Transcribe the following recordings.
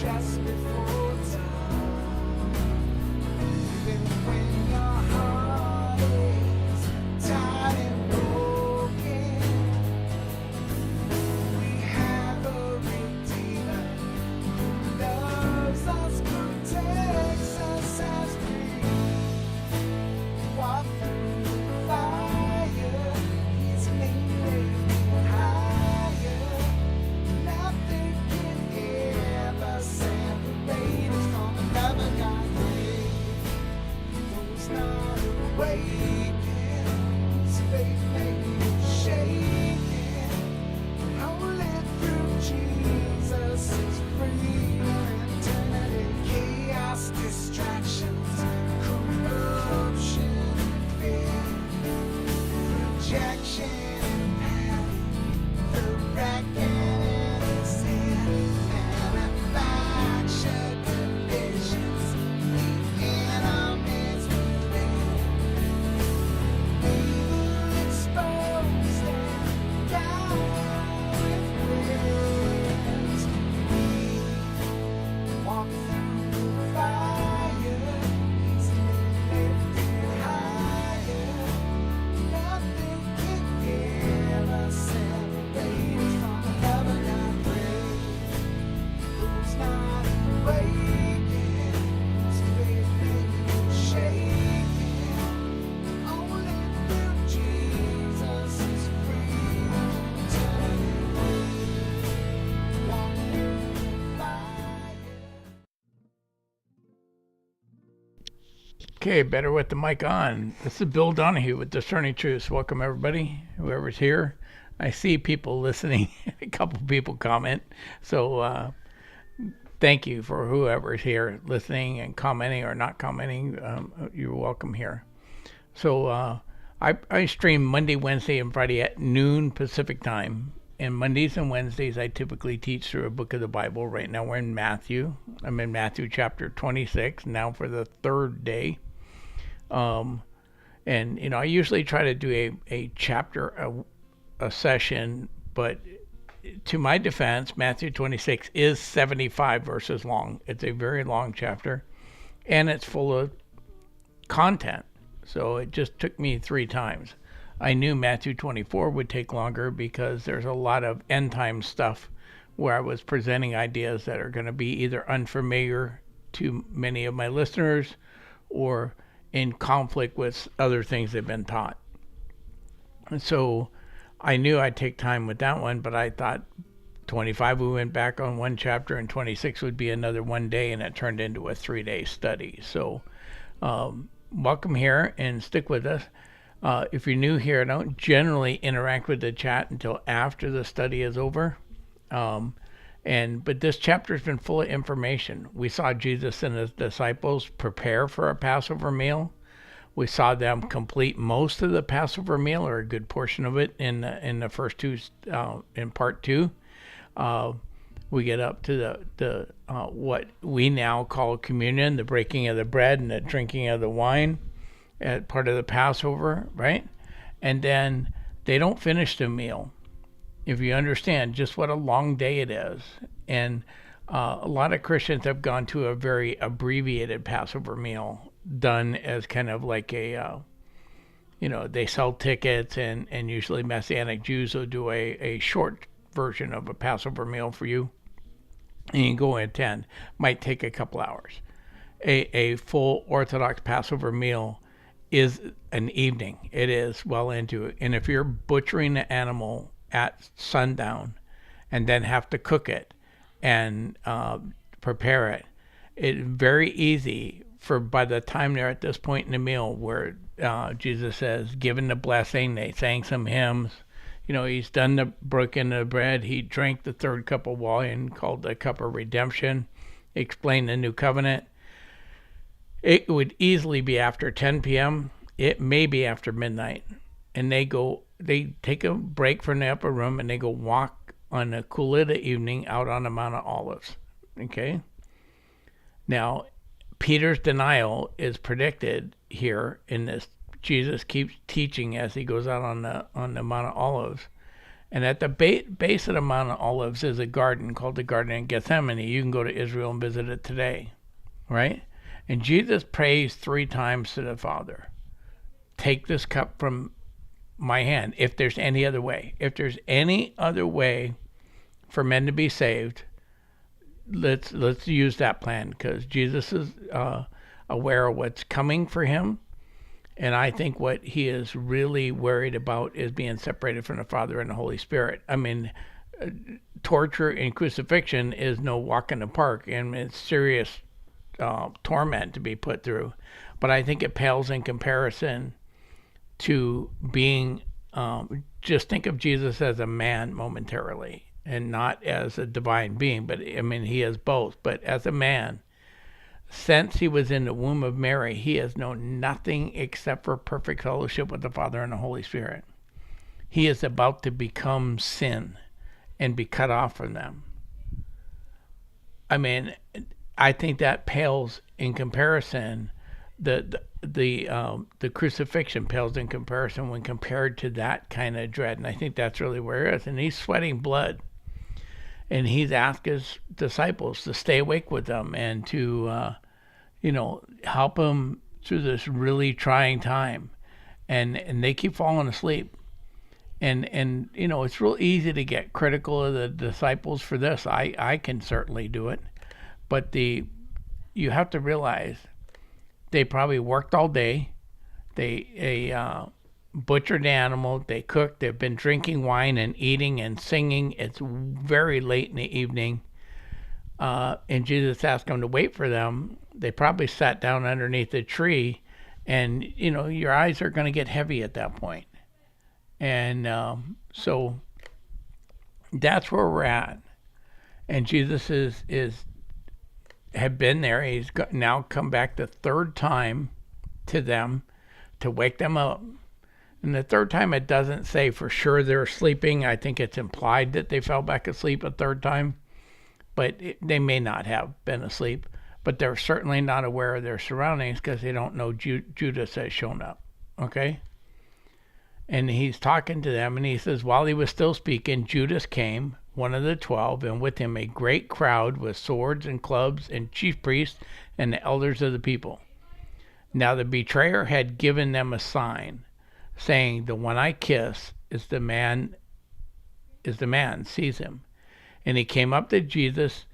just before time. Even when your heart is tired and broken, we have a Redeemer who loves us, protects us as we walk through the fire. He's lifted higher. Nothing can ever separate us from the love of God. Who's not awakened, his faith may be shaken. Holy through Jesus is freedom and eternity. Chaos, distractions, corruption, fear, rejection, and panic, the reckoning is here, manufactured divisions, the enemies within, evil exposed and down with winds. We walk through the fire, he's lifted higher. Nothing can ever separate us from the love of God. Who's not awakened, his faith may be shaken. Only through Jesus is freedom, eternity. Walk through the fire. Okay, better with the mic on. This is Bill Donahue with Discerning Truths. Welcome, everybody, whoever's here. I see people listening, a couple people comment. So thank you for whoever's here listening and commenting or not commenting. You're welcome here. So I stream Monday, Wednesday, and Friday at noon Pacific time. And Mondays and Wednesdays, I typically teach through a book of the Bible. Right now we're in Matthew. I'm in Matthew chapter 26 now for the third day. And, you know, I usually try to do a chapter a session, but to my defense, Matthew 26 is 75 verses long. It's a very long chapter, and it's full of content. So it just took me 3 times. I knew Matthew 24 would take longer because there's a lot of end time stuff where I was presenting ideas that are going to be either unfamiliar to many of my listeners or in conflict with other things they've been taught. And so I knew I'd take time with that one, but I thought 25 we went back on one chapter and 26 would be another one day, and it turned into a 3-day study. So welcome here and stick with us. If you're new here, I don't generally interact with the chat until after the study is over. But this chapter's been full of information. We saw Jesus and his disciples prepare for a Passover meal. We saw them complete most of the Passover meal, or a good portion of it, in the first two, in part 2. We get up to the what we now call communion, the breaking of the bread and the drinking of the wine, at part of the Passover, right? And then they don't finish the meal. If you understand just what a long day it is. And a lot of Christians have gone to a very abbreviated Passover meal, done as kind of like a, they sell tickets, and usually Messianic Jews will do a short version of a Passover meal for you. And you can go and attend. Might take a couple hours. A full Orthodox Passover meal is an evening. It is well into it. And if you're butchering an animal at sundown and then have to cook it and prepare it, it's very easy for, by the time they're at this point in the meal where Jesus says, given the blessing, they sang some hymns. He's done the breaking of the bread. He drank the third cup of wine called the cup of redemption, explained the new covenant. It would easily be after 10 p.m. It may be after midnight. And they take a break from the upper room and they go walk on a cool of the evening out on the Mount of Olives. Okay? Now, Peter's denial is predicted here in this. Jesus keeps teaching as he goes out on the Mount of Olives. And at the base of the Mount of Olives is a garden called the Garden of Gethsemane. You can go to Israel and visit it today, right? And Jesus prays 3 times to the Father, take this cup from my hand if there's any other way. If there's any other way for men to be saved, let's use that plan, because Jesus is aware of what's coming for him. And I think what he is really worried about is being separated from the Father and the Holy Spirit. I mean, torture and crucifixion is no walk in the park, and it's serious torment to be put through. But I think it pales in comparison to being, just think of Jesus as a man momentarily and not as a divine being. But I mean, he is both. But as a man, since he was in the womb of Mary, he has known nothing except for perfect fellowship with the Father and the Holy Spirit. He is about to become sin and be cut off from them. I mean, I think that pales in comparison. The crucifixion pales in comparison when compared to that kind of dread. And I think that's really where it is. And he's sweating blood. And he's asked his disciples to stay awake with them and to, help him through this really trying time. And they keep falling asleep. And it's real easy to get critical of the disciples for this. I can certainly do it. But you have to realize they probably worked all day. They butchered the animal. They cooked. They've been drinking wine and eating and singing. It's very late in the evening. And Jesus asked them to wait for them. They probably sat down underneath a tree. And, your eyes are going to get heavy at that point. And so that's where we're at. And Jesus had been there. He's now come back the 3rd time to them to wake them up. And the 3rd time, it doesn't say for sure they're sleeping. I think it's implied that they fell back asleep a 3rd time, but they may not have been asleep. But they're certainly not aware of their surroundings because they don't know Judas has shown up. Okay? And he's talking to them, and he says, while he was still speaking, Judas came, one of the 12, and with him a great crowd with swords and clubs and chief priests and the elders of the people. Now the betrayer had given them a sign, saying, the one I kiss is the man, seize him. And he came up to Jesus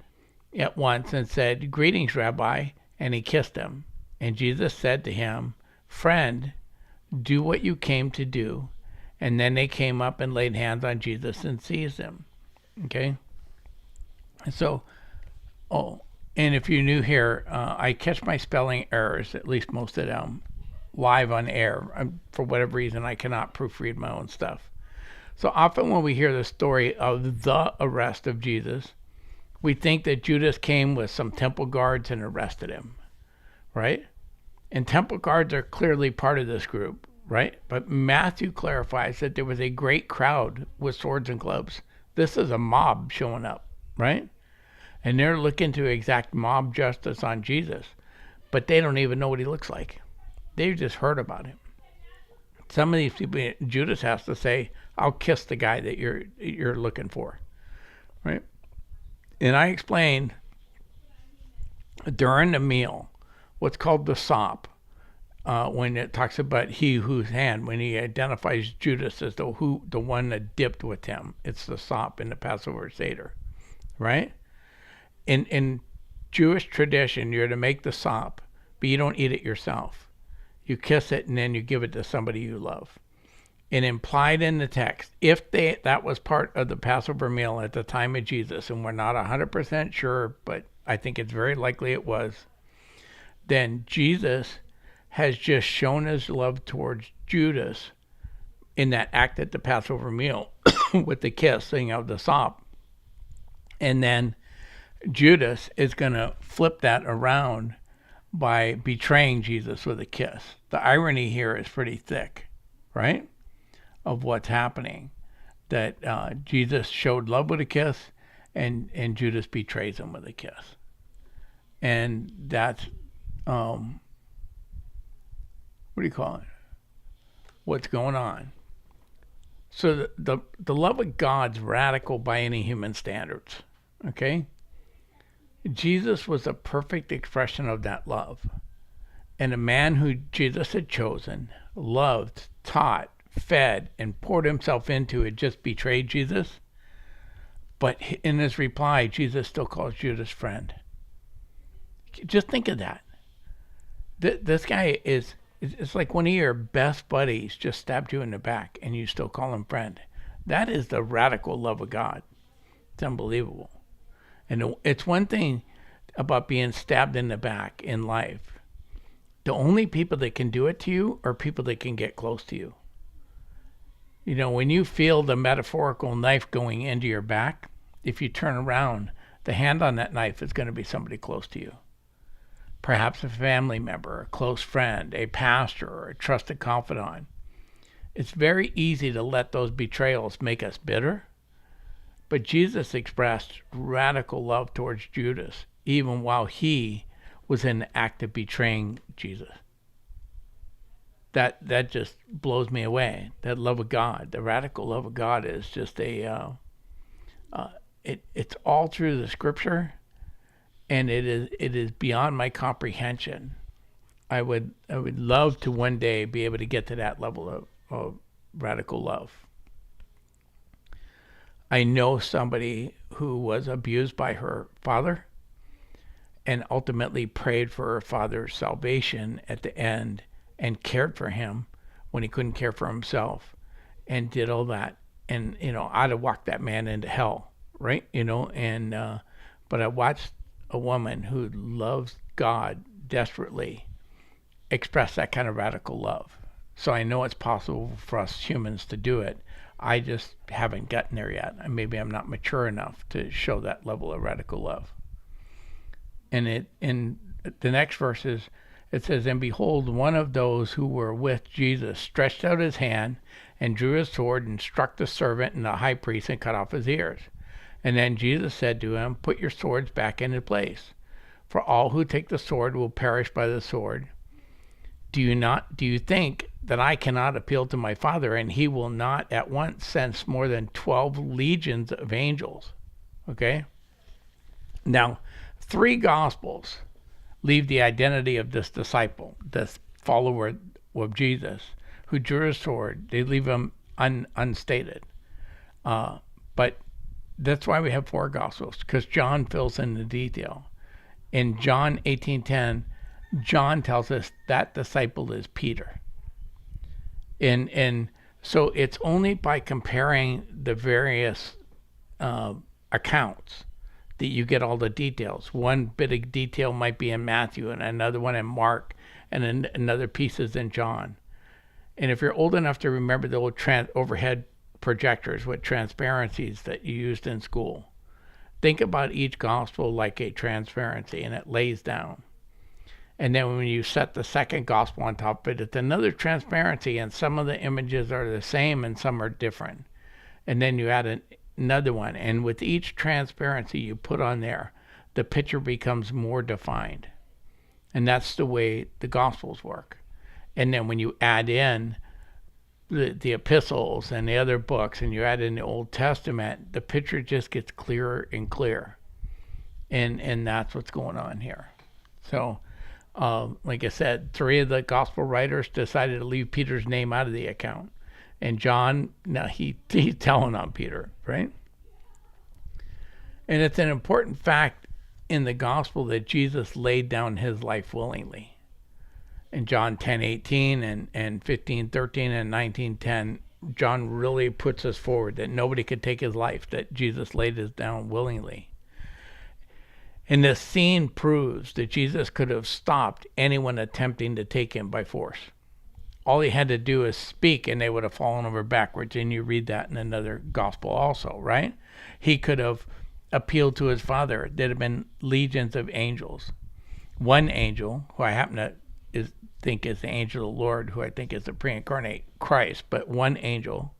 at once and said, greetings, Rabbi, and he kissed him. And Jesus said to him, friend, do what you came to do. And then they came up and laid hands on Jesus and seized him. Okay? And so, and if you're new here, I catch my spelling errors, at least most of them, live on air. For whatever reason, I cannot proofread my own stuff. So often when we hear the story of the arrest of Jesus, we think that Judas came with some temple guards and arrested him, right? And temple guards are clearly part of this group, right? But Matthew clarifies that there was a great crowd with swords and clubs. This is a mob showing up, right? And they're looking to exact mob justice on Jesus, but they don't even know what he looks like. They've just heard about him. Some of these people, Judas has to say, I'll kiss the guy that you're looking for, right? And I explained during the meal what's called the sop, when it talks about he whose hand, when he identifies Judas as the one that dipped with him. It's the sop in the Passover Seder, right? In Jewish tradition, you're to make the sop, but you don't eat it yourself. You kiss it and then you give it to somebody you love. And implied in the text, if that was part of the Passover meal at the time of Jesus, and we're not 100% sure, but I think it's very likely it was, then Jesus has just shown his love towards Judas in that act at the Passover meal with the kissing of the sop. And then Judas is going to flip that around by betraying Jesus with a kiss. The irony here is pretty thick, right? Of what's happening. That Jesus showed love with a kiss and Judas betrays him with a kiss. And that's, what do you call it? What's going on? So the love of God's radical by any human standards. Okay? Jesus was a perfect expression of that love. And a man who Jesus had chosen, loved, taught, fed, and poured himself into had just betrayed Jesus. But in his reply, Jesus still calls Judas friend. Just think of that. This guy is, it's like one of your best buddies just stabbed you in the back and you still call him friend. That is the radical love of God. It's unbelievable. And it's one thing about being stabbed in the back in life. The only people that can do it to you are people that can get close to you. You know, when you feel the metaphorical knife going into your back, if you turn around, the hand on that knife is going to be somebody close to you. Perhaps a family member, a close friend, a pastor, or a trusted confidant. It's very easy to let those betrayals make us bitter, but Jesus expressed radical love towards Judas, even while he was in the act of betraying Jesus. That just blows me away. That love of God, the radical love of God, is just it's all through the Scripture, and it is beyond my comprehension. I would love to one day be able to get to that level of radical love. I know somebody who was abused by her father and ultimately prayed for her father's salvation at the end and cared for him when he couldn't care for himself and did all that. And, you know, I'd have walked that man into hell, right? You know, and, but I watched a woman who loves God desperately express that kind of radical love. So I know it's possible for us humans to do it. I just haven't gotten there yet. Maybe I'm not mature enough to show that level of radical love. And in the next verses, it says, "And behold, one of those who were with Jesus stretched out his hand and drew his sword and struck the servant and the high priest and cut off his ears. And then Jesus said to him, 'Put your swords back into place, for all who take the sword will perish by the sword. Do you think that I cannot appeal to my Father, and he will not at once send more than 12 legions of angels?'" Okay? Now, 3 Gospels leave the identity of this disciple, this follower of Jesus, who drew his sword. They leave him unstated. But that's why we have 4 Gospels, because John fills in the detail. In John 18:10, John tells us that disciple is Peter. And so it's only by comparing the various accounts that you get all the details. One bit of detail might be in Matthew, and another one in Mark, and another piece is in John. And if you're old enough to remember the old overhead projectors with transparencies that you used in school, think about each gospel like a transparency, and it lays down. And then when you set the second gospel on top of it, it's another transparency, and some of the images are the same and some are different. And then you add another one, and with each transparency you put on there, the picture becomes more defined. And that's the way the Gospels work. And then when you add in the epistles and the other books, and you add in the Old Testament, the picture just gets clearer and clearer. And that's what's going on here. So, like I said, 3 of the Gospel writers decided to leave Peter's name out of the account. And John, now he's telling on Peter, right? And it's an important fact in the gospel that Jesus laid down his life willingly. In John 10:18 and 15:13 and 19:10, John really puts us forward that nobody could take his life, that Jesus laid it down willingly. And this scene proves that Jesus could have stopped anyone attempting to take him by force. All he had to do is speak and they would have fallen over backwards. And you read that in another gospel also, right? He could have appealed to his Father. There'd have been legions of angels. One angel, who I happen to think is the angel of the Lord, who I think is the pre-incarnate Christ, but one angel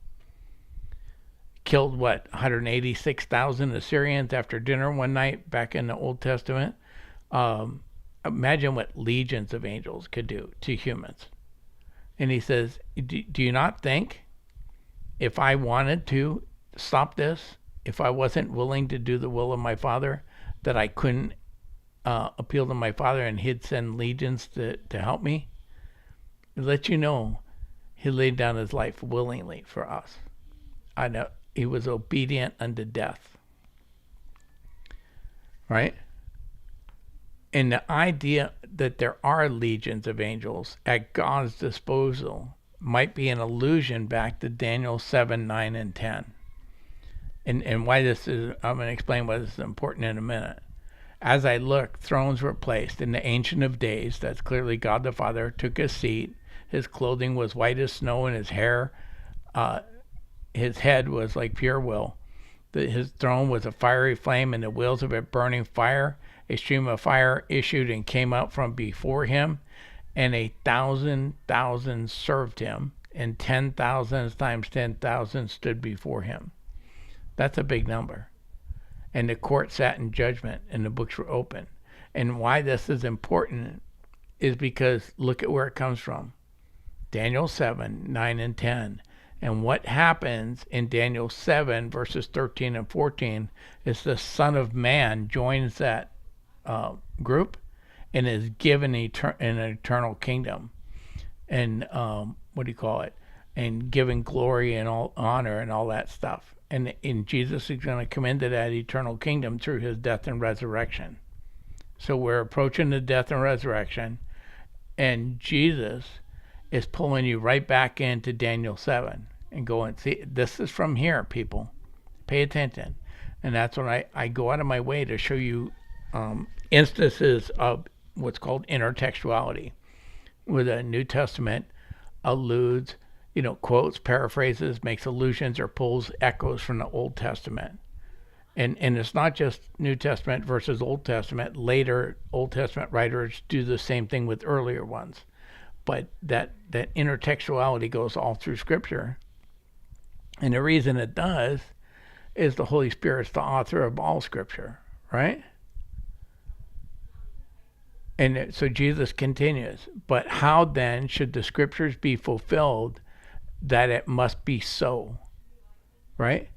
killed 186,000 Assyrians after dinner one night back in the Old Testament. Imagine what legions of angels could do to humans. And he says, do you not think if I wanted to stop this, if I wasn't willing to do the will of my Father, that I couldn't appeal to my Father and He'd send legions to help me. To let you know, He laid down His life willingly for us. I know He was obedient unto death. Right? And the idea that there are legions of angels at God's disposal might be an allusion back to Daniel 7, 9, and 10. And why this is, I'm going to explain why this is important in a minute. As I looked, thrones were placed, and the Ancient of Days, that's clearly God the Father, took his seat. His clothing was white as snow, and his head was like pure wool. His throne was a fiery flame, and the wheels of it burning fire. A stream of fire issued and came out from before him, and 1,000,000 served him, and 10,000 times 10,000 stood before him. That's a big number. And the court sat in judgment, and the books were open. And why this is important is because look at where it comes from. Daniel 7, 9, and 10. And what happens in Daniel 7, verses 13 and 14, is the Son of Man joins that group and is given an eternal kingdom. And and given glory and all honor and all that stuff. And Jesus is going to come into that eternal kingdom through his death and resurrection. So we're approaching the death and resurrection, and Jesus is pulling you right back into Daniel 7 and going, see, this is from here, people. Pay attention. And that's when I go out of my way to show you instances of what's called intertextuality, where the New Testament alludes, quotes, paraphrases, makes allusions, or pulls echoes from the Old Testament. And it's not just New Testament versus Old Testament. Later Old Testament writers do the same thing with earlier ones. But that intertextuality goes all through Scripture. And the reason it does is the Holy Spirit's the author of all Scripture, right? And so Jesus continues, but how then should the Scriptures be fulfilled that it must be so, right?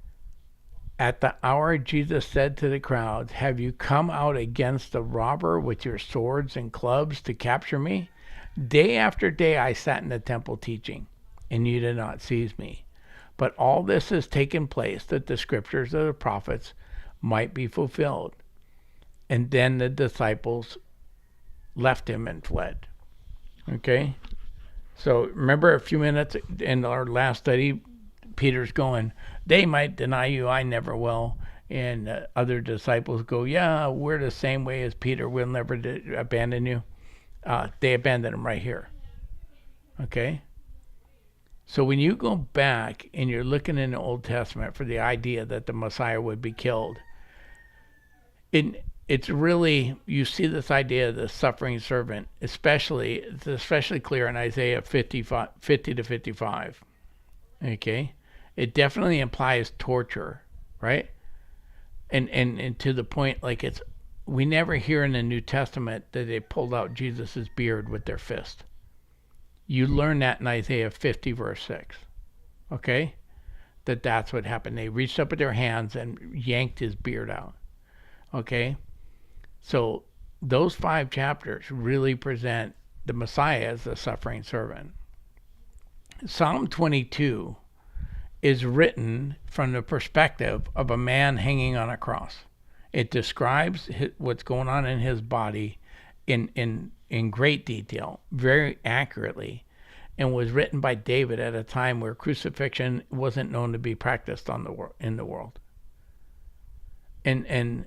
At the hour Jesus said to the crowds, have you come out against the robber with your swords and clubs to capture me? Day after day I sat in the temple teaching, and you did not seize me. But all this has taken place that the Scriptures of the prophets might be fulfilled. And then the disciples left him and fled. Okay? So remember a few minutes in our last study, Peter's going, they might deny you, I never will. And other disciples go, yeah, we're the same way as Peter, we'll never abandon you. They abandoned him right here. Okay? So when you go back and you're looking in the Old Testament for the idea that the Messiah would be killed, it's really, you see this idea of the suffering servant, it's especially clear in Isaiah 50 to 55. Okay? It definitely implies torture, right? And to the point, like we never hear in the New Testament that they pulled out Jesus' beard with their fist. You learn that in Isaiah 50 verse 6. Okay? That's what happened. They reached up with their hands and yanked his beard out. Okay? So those 5 chapters really present the Messiah as the suffering servant. Psalm 22 is written from the perspective of a man hanging on a cross. It describes what's going on in his body in great detail, very accurately, and was written by David at a time where crucifixion wasn't known to be practiced in the world. And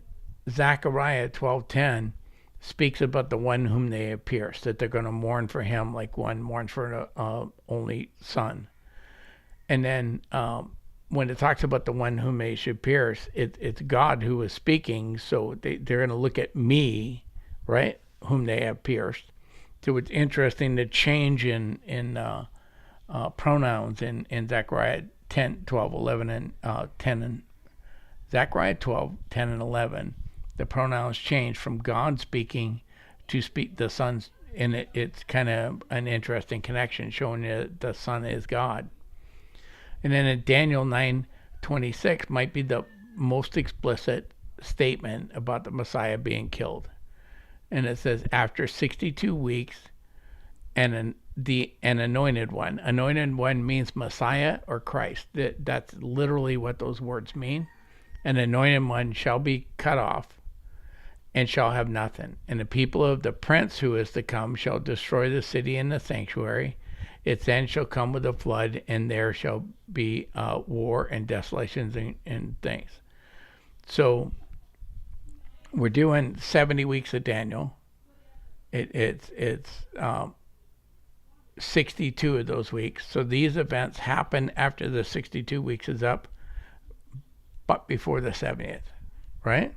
Zechariah 12:10 speaks about the one whom they have pierced, that they're going to mourn for him like one mourns for an only son. And then when it talks about the one whom they should pierce, it's God who is speaking, so they're going to look at me, right, whom they have pierced. So it's interesting the change in pronouns in Zechariah 10, 12, 11, and 10, and Zechariah 12, 10, and 11. The pronouns change from God speaking to speak the Son's, and it's kind of an interesting connection showing that the Son is God. And then in Daniel 9:26 might be the most explicit statement about the Messiah being killed. And it says, after 62 weeks, an anointed one. Anointed one means Messiah or Christ. That's literally what those words mean. An anointed one shall be cut off and shall have nothing. And the people of the prince who is to come shall destroy the city and the sanctuary. Its end shall come with a flood, and there shall be war and desolations and things. So we're doing 70 weeks of Daniel. It's 62 of those weeks. So these events happen after the 62 weeks is up, but before the 70th, right?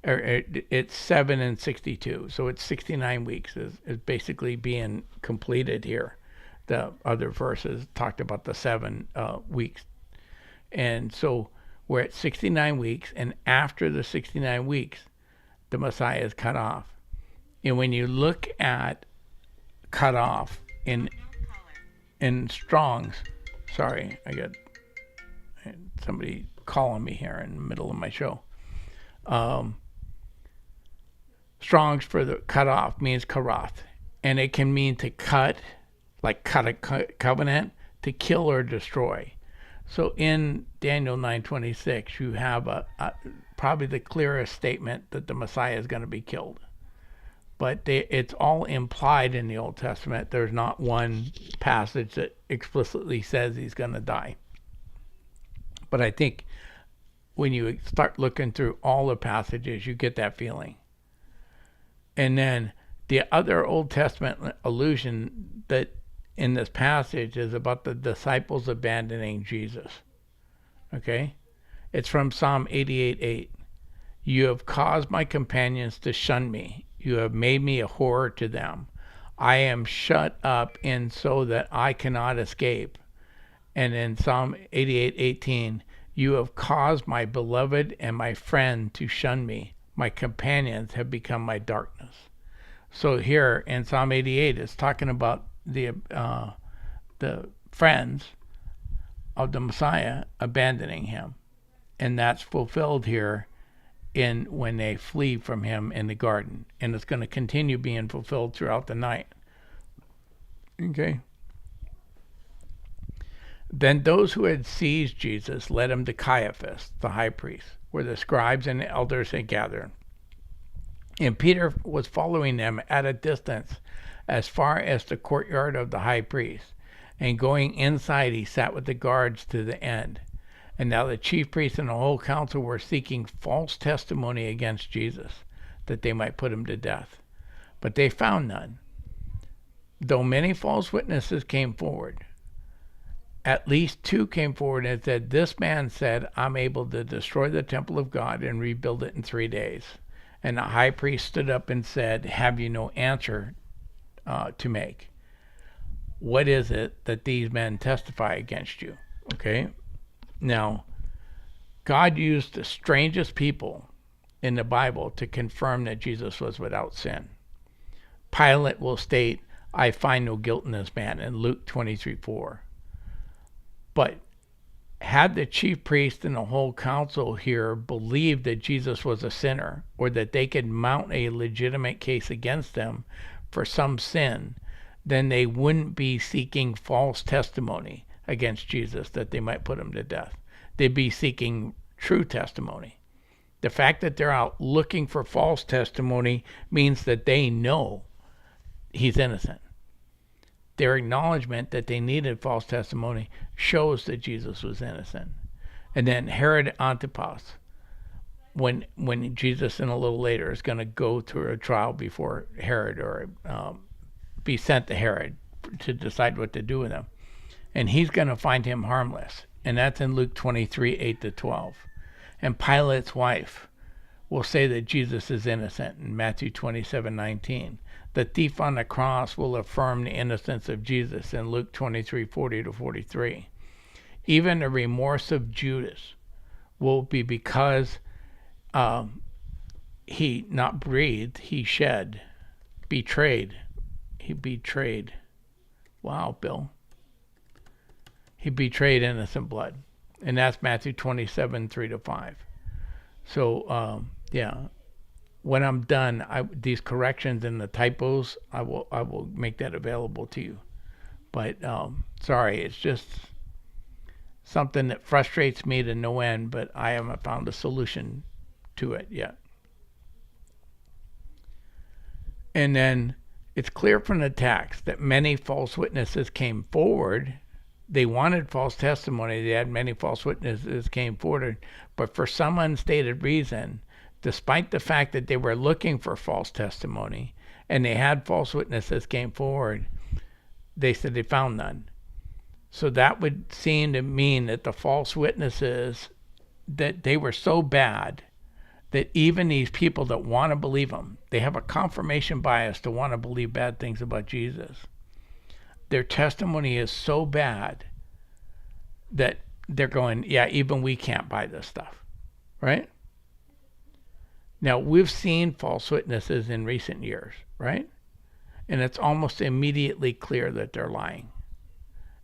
It's 7 and 62. So it's 69 weeks is basically being completed here. The other verses talked about the 7 weeks. And so we're at 69 weeks, and after the 69 weeks, the Messiah is cut off. And when you look at cut off in Strong's, sorry, I got somebody calling me here in the middle of my show. Strong's for the cut off means karath, and it can mean to cut, like cut a covenant, to kill or destroy. So in Daniel 9:26, you have probably the clearest statement that the Messiah is going to be killed. But it's all implied in the Old Testament. There's not one passage that explicitly says he's going to die. But I think when you start looking through all the passages, you get that feeling. And then the other Old Testament allusion that in this passage is about the disciples abandoning Jesus. Okay? It's from Psalm 88:8. You have caused my companions to shun me. You have made me a horror to them. I am shut up in so that I cannot escape. And in Psalm 88:18, you have caused my beloved and my friend to shun me. My companions have become my darkness. So here in Psalm 88, it's talking about the friends of the Messiah abandoning him. And that's fulfilled here in when they flee from him in the garden, and it's going to continue being fulfilled throughout the night. Okay. Then those who had seized Jesus led him to Caiaphas, the high priest, where the scribes and the elders had gathered. And Peter was following them at a distance as far as the courtyard of the high priest, and going inside he sat with the guards to the end. And now the chief priests and the whole council were seeking false testimony against Jesus, that they might put him to death. But they found none, though many false witnesses came forward. At least 2 came forward and said, this man said, I'm able to destroy the temple of God and rebuild it in 3 days. And the high priest stood up and said, have you no answer to make? What is it that these men testify against you? Okay. Now, God used the strangest people in the Bible to confirm that Jesus was without sin. Pilate will state, I find no guilt in this man, in Luke 23:4. But had the chief priest and the whole council here believed that Jesus was a sinner, or that they could mount a legitimate case against him for some sin, then they wouldn't be seeking false testimony against Jesus that they might put him to death. They'd be seeking true testimony. The fact that they're out looking for false testimony means that they know he's innocent. Their acknowledgement that they needed false testimony shows that Jesus was innocent. And then Herod Antipas, when Jesus in a little later is going to go through a trial before Herod, or be sent to Herod to decide what to do with him. And he's going to find him harmless. And that's in Luke 23:8-12. And Pilate's wife will say that Jesus is innocent in Matthew 27:19. The thief on the cross will affirm the innocence of Jesus in Luke 23:40-43. Even the remorse of Judas will be because he not breathed, he shed, betrayed. He betrayed. Wow, Bill. He betrayed innocent blood. And that's Matthew 27, 3-5. So, yeah. When I'm done, these corrections and the typos, I will make that available to you. But sorry, it's just something that frustrates me to no end, but I haven't found a solution to it yet. And then it's clear from the text that many false witnesses came forward. They wanted false testimony. They had many false witnesses came forward, but for some unstated reason, despite the fact that they were looking for false testimony and they had false witnesses came forward, they said they found none. So that would seem to mean that the false witnesses, that they were so bad that even these people that want to believe them, they have a confirmation bias to want to believe bad things about Jesus. Their testimony is so bad that they're going, yeah, even we can't buy this stuff, right? Now, we've seen false witnesses in recent years, right? And it's almost immediately clear that they're lying.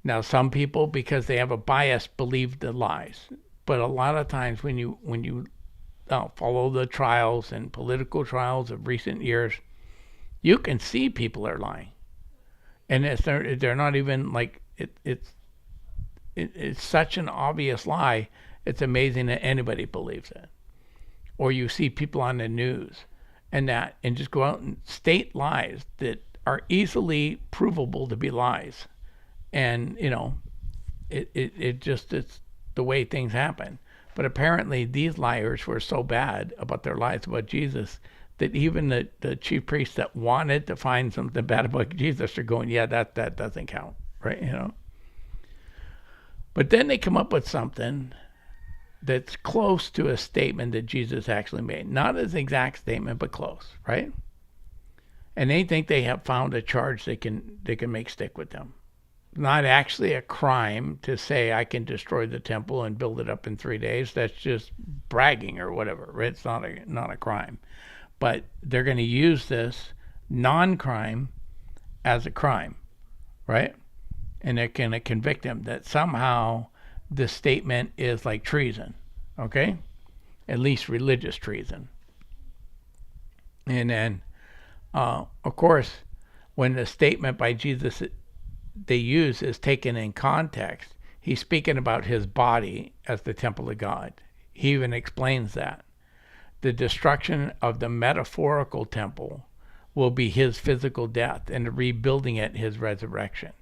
Now, some people, because they have a bias, believe the lies. But a lot of times when you follow the trials and political trials of recent years, you can see people are lying. And they're not even like, it's such an obvious lie, it's amazing that anybody believes it. Or you see people on the news and just go out and state lies that are easily provable to be lies. And, it's the way things happen. But apparently these liars were so bad about their lies about Jesus that even the chief priests that wanted to find something bad about Jesus are going, yeah, that doesn't count, right? But then they come up with something that's close to a statement that Jesus actually made. Not as exact statement, but close, right? And they think they have found a charge they can make stick with them. Not actually a crime to say I can destroy the temple and build it up in 3 days. That's just bragging or whatever, right? It's not a crime. But they're going to use this non-crime as a crime, right? And they're going to convict him that somehow this statement is like treason, okay? At least religious treason. And then, of course, when the statement by Jesus they use is taken in context, he's speaking about his body as the temple of God. He even explains that. The destruction of the metaphorical temple will be his physical death and the rebuilding it his resurrection.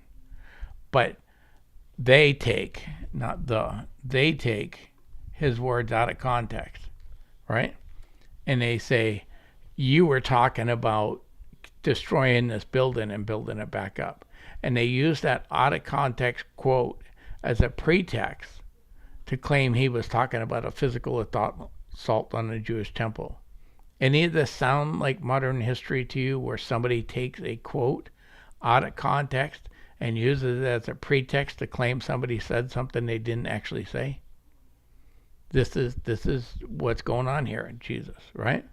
But they take his words out of context, right? And they say, you were talking about destroying this building and building it back up. And they use that out of context quote as a pretext to claim he was talking about a physical assault on the Jewish temple. Any of this sound like modern history to you, where somebody takes a quote out of context and uses it as a pretext to claim somebody said something they didn't actually say? This is what's going on here in Jesus, right?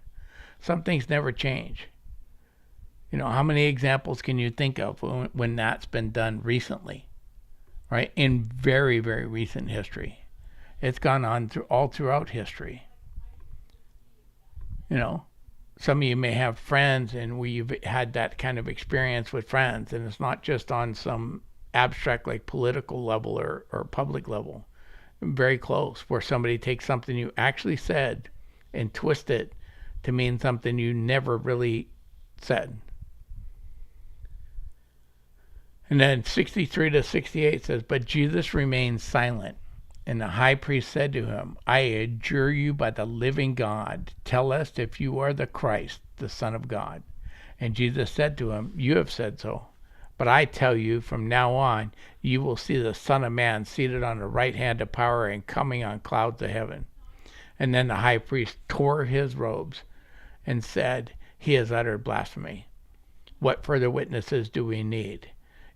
Some things never change. How many examples can you think of when that's been done recently, right? In very, very recent history. It's gone on all throughout history. Some of you may have friends and we've had that kind of experience with friends, and it's not just on some abstract like political level or public level. Very close, where somebody takes something you actually said and twist it to mean something you never really said. And then 63-68 says, but Jesus remained silent. And the high priest said to him, I adjure you by the living God, tell us if you are the Christ, the Son of God. And Jesus said to him, you have said so. But I tell you, from now on, you will see the Son of Man seated on the right hand of power and coming on clouds of heaven. And then the high priest tore his robes and said, he has uttered blasphemy. What further witnesses do we need?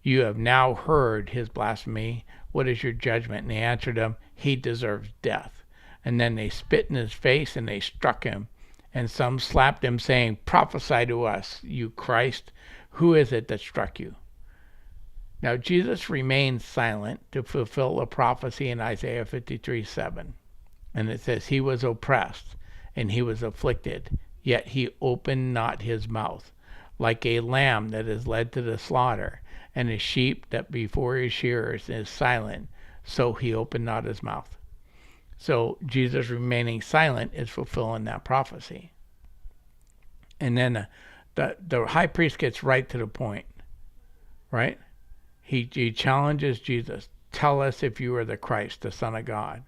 You have now heard his blasphemy. What is your judgment? And they answered him, he deserves death. And then they spit in his face and they struck him. And some slapped him, saying, prophesy to us, you Christ. Who is it that struck you? Now, Jesus remained silent to fulfill a prophecy in Isaiah 53:7. And it says, he was oppressed and he was afflicted, yet he opened not his mouth. Like a lamb that is led to the slaughter, and a sheep that before his shearers is silent, so he opened not his mouth. So Jesus remaining silent is fulfilling that prophecy. And then the high priest gets right to the point, right? He challenges Jesus. Tell us if you are the Christ, the Son of God.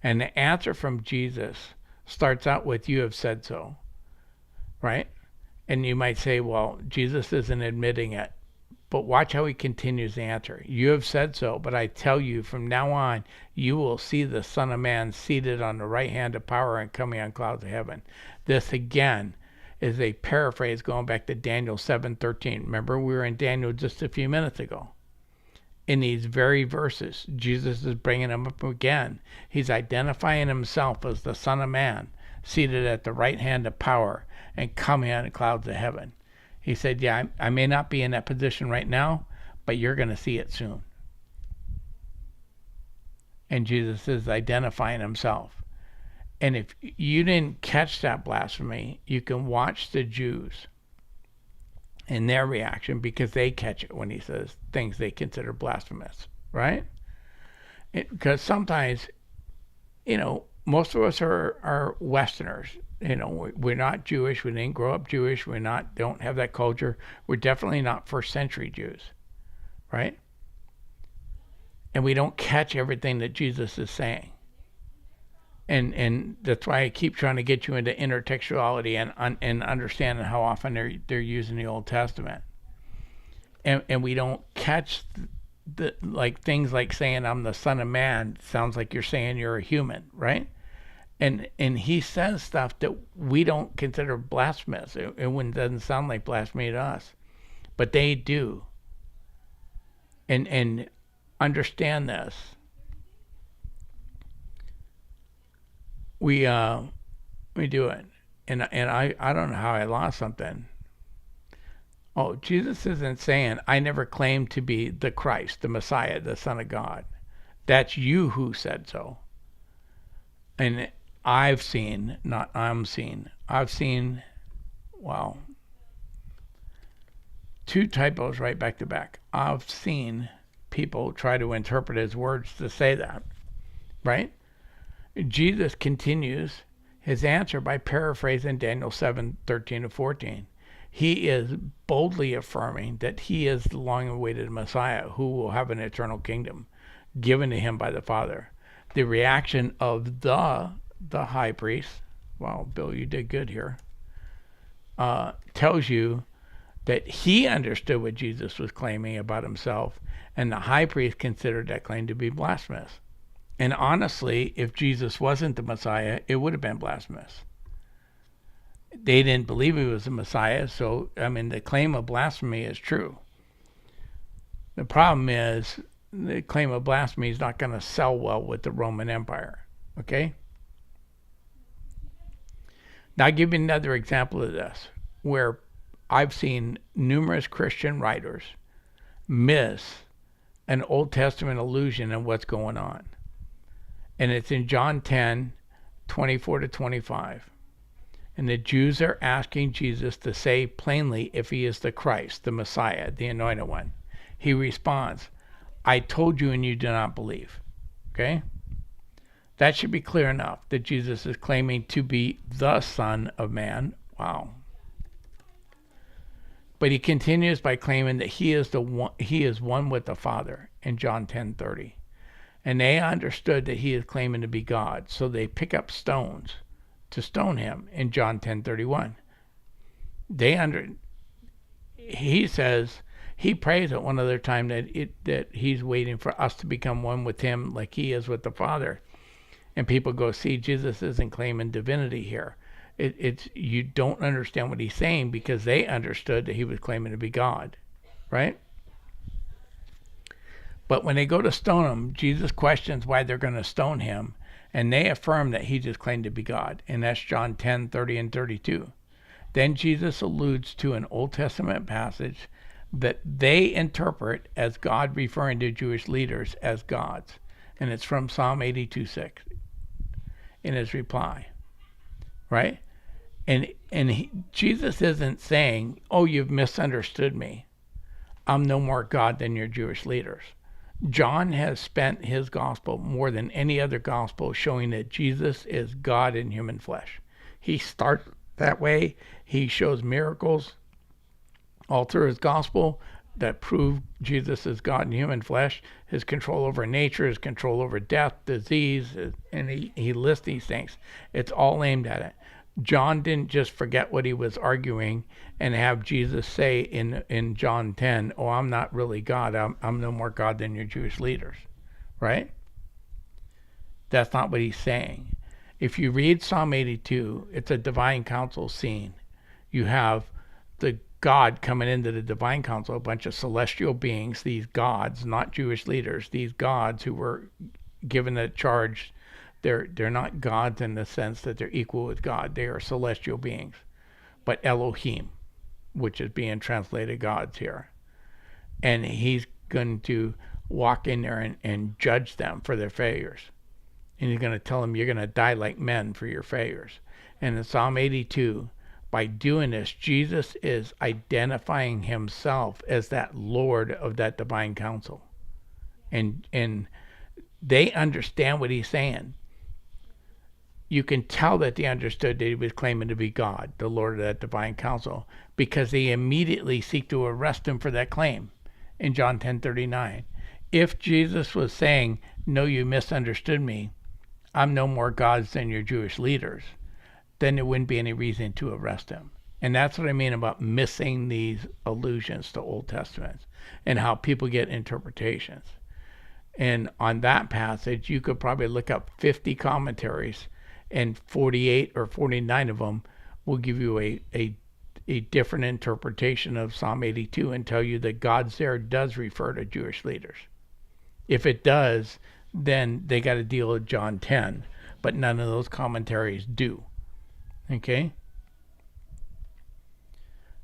And the answer from Jesus starts out with, you have said so, right? And you might say, well, Jesus isn't admitting it. But watch how he continues the answer. You have said so, but I tell you, from now on, you will see the Son of Man seated on the right hand of power and coming on clouds of heaven. This, again, is a paraphrase going back to Daniel 7:13. Remember, we were in Daniel just a few minutes ago. In these very verses, Jesus is bringing them up again. He's identifying himself as the Son of Man, seated at the right hand of power and coming on the clouds of heaven. He said, yeah, I may not be in that position right now, but you're going to see it soon. And Jesus is identifying himself. And if you didn't catch that blasphemy, you can watch the Jews and their reaction, because they catch it when he says things they consider blasphemous, right? Because sometimes, most of us are Westerners. We're not Jewish. We didn't grow up Jewish. Don't have that culture. We're definitely not first century Jews, right? And we don't catch everything that Jesus is saying. And that's why I keep trying to get you into intertextuality and understanding how often they're using the Old Testament. And we don't catch the things like saying I'm the Son of Man sounds like you're saying you're a human, right? And he says stuff that we don't consider blasphemous. It doesn't sound like blasphemy to us, but they do. And understand this. We do it, and I don't know how I lost something. Oh, Jesus isn't saying I never claimed to be the Christ, the Messiah, the Son of God. That's you who said so. And I've seen, not I'm seen. I've seen, wow, two typos right back to back. I've seen people try to interpret his words to say that, right? Jesus continues his answer by paraphrasing Daniel 7:13-14. He is boldly affirming that he is the long-awaited Messiah who will have an eternal kingdom given to him by the Father. The reaction of the high priest, wow, Bill, you did good here, tells you that he understood what Jesus was claiming about himself, and the high priest considered that claim to be blasphemous. And honestly, if Jesus wasn't the Messiah, it would have been blasphemous. They didn't believe he was the Messiah, so, the claim of blasphemy is true. The problem is, the claim of blasphemy is not going to sell well with the Roman Empire, okay? Now, I'll give you another example of this, where I've seen numerous Christian writers miss an Old Testament allusion in what's going on. And it's in John 10:24-25. And the Jews are asking Jesus to say plainly if he is the Christ, the Messiah, the Anointed One. He responds, I told you and you do not believe. Okay? That should be clear enough that Jesus is claiming to be the Son of Man. Wow. But he continues by claiming that he is one with the Father in John 10:30. And they understood that he is claiming to be God, so they pick up stones to stone him in John 10:31. He says, he prays at one other time that he's waiting for us to become one with him like he is with the Father. And people go, see, Jesus isn't claiming divinity here. It's you don't understand what he's saying, because they understood that he was claiming to be God, right? But when they go to stone him, Jesus questions why they're going to stone him, and they affirm that he just claimed to be God. And that's John 10:30 and 32. Then Jesus alludes to an Old Testament passage that they interpret as God referring to Jewish leaders as gods. And it's from Psalm 82:6 in his reply, right? And Jesus isn't saying, "Oh, you've misunderstood me. I'm no more God than your Jewish leaders." John has spent his gospel more than any other gospel showing that Jesus is God in human flesh. He starts that way. He shows miracles all through his gospel that prove Jesus is God in human flesh, his control over nature, his control over death, disease, and he lists these things. It's all aimed at it. John didn't just forget what he was arguing and have Jesus say in John 10, "Oh, I'm not really God. I'm no more God than your Jewish leaders," right? That's not what he's saying. If you read Psalm 82, it's a divine council scene. You have the God coming into the divine council, a bunch of celestial beings, these gods, not Jewish leaders, these gods who were given the charge. They're not gods in the sense that they're equal with God. They are celestial beings, but Elohim, which is being translated gods here. And he's going to walk in there and judge them for their failures. And he's going to tell them, "You're going to die like men for your failures." And in Psalm 82, by doing this, Jesus is identifying himself as that Lord of that divine council. And they understand what he's saying. You can tell that they understood that he was claiming to be God, the Lord of that divine council, because they immediately seek to arrest him for that claim in John 10:39. If Jesus was saying, "No, you misunderstood me. I'm no more gods than your Jewish leaders," then there wouldn't be any reason to arrest him. And that's what I mean about missing these allusions to Old Testament and how people get interpretations. And on that passage, you could probably look up 50 commentaries, and 48 or 49 of them will give you a different interpretation of Psalm 82 and tell you that God's there does refer to Jewish leaders. If it does, then they got to deal with John 10, but none of those commentaries do. Okay?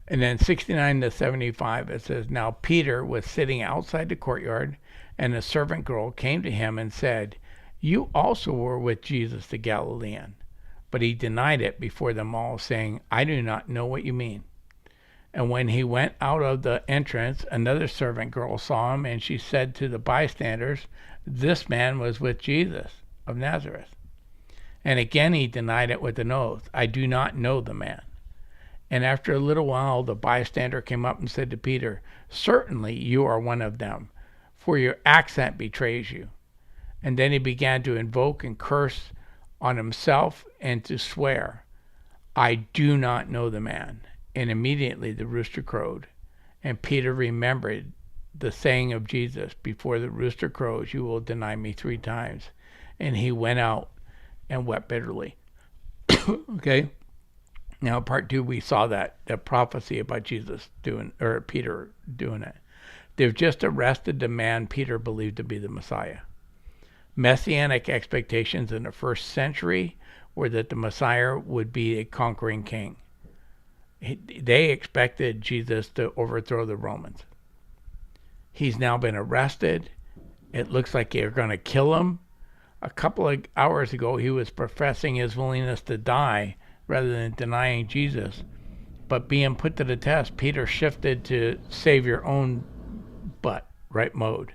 And then 69 to 75, it says, "Now Peter was sitting outside the courtyard, and a servant girl came to him and said, 'You also were with Jesus the Galilean.' But he denied it before them all, saying, 'I do not know what you mean.' And when he went out of the entrance, another servant girl saw him, and she said to the bystanders, 'This man was with Jesus of Nazareth.' And again he denied it with an oath, 'I do not know the man.' And after a little while the bystander came up and said to Peter, 'Certainly you are one of them, for your accent betrays you.' And then he began to invoke and curse on himself and to swear, 'I do not know the man.' And immediately the rooster crowed. And Peter remembered the saying of Jesus, 'Before the rooster crows, you will deny me 3 times.' And he went out and wept bitterly." Okay? Now, part 2, we saw that prophecy about Jesus doing, or Peter doing it. They've just arrested the man Peter believed to be the Messiah. Messianic expectations in the first century were that the Messiah would be a conquering king. They expected Jesus to overthrow the Romans. He's now been arrested. It looks like they're going to kill him. A couple of hours ago, he was professing his willingness to die rather than denying Jesus. But being put to the test, Peter shifted to save your own butt, right mode.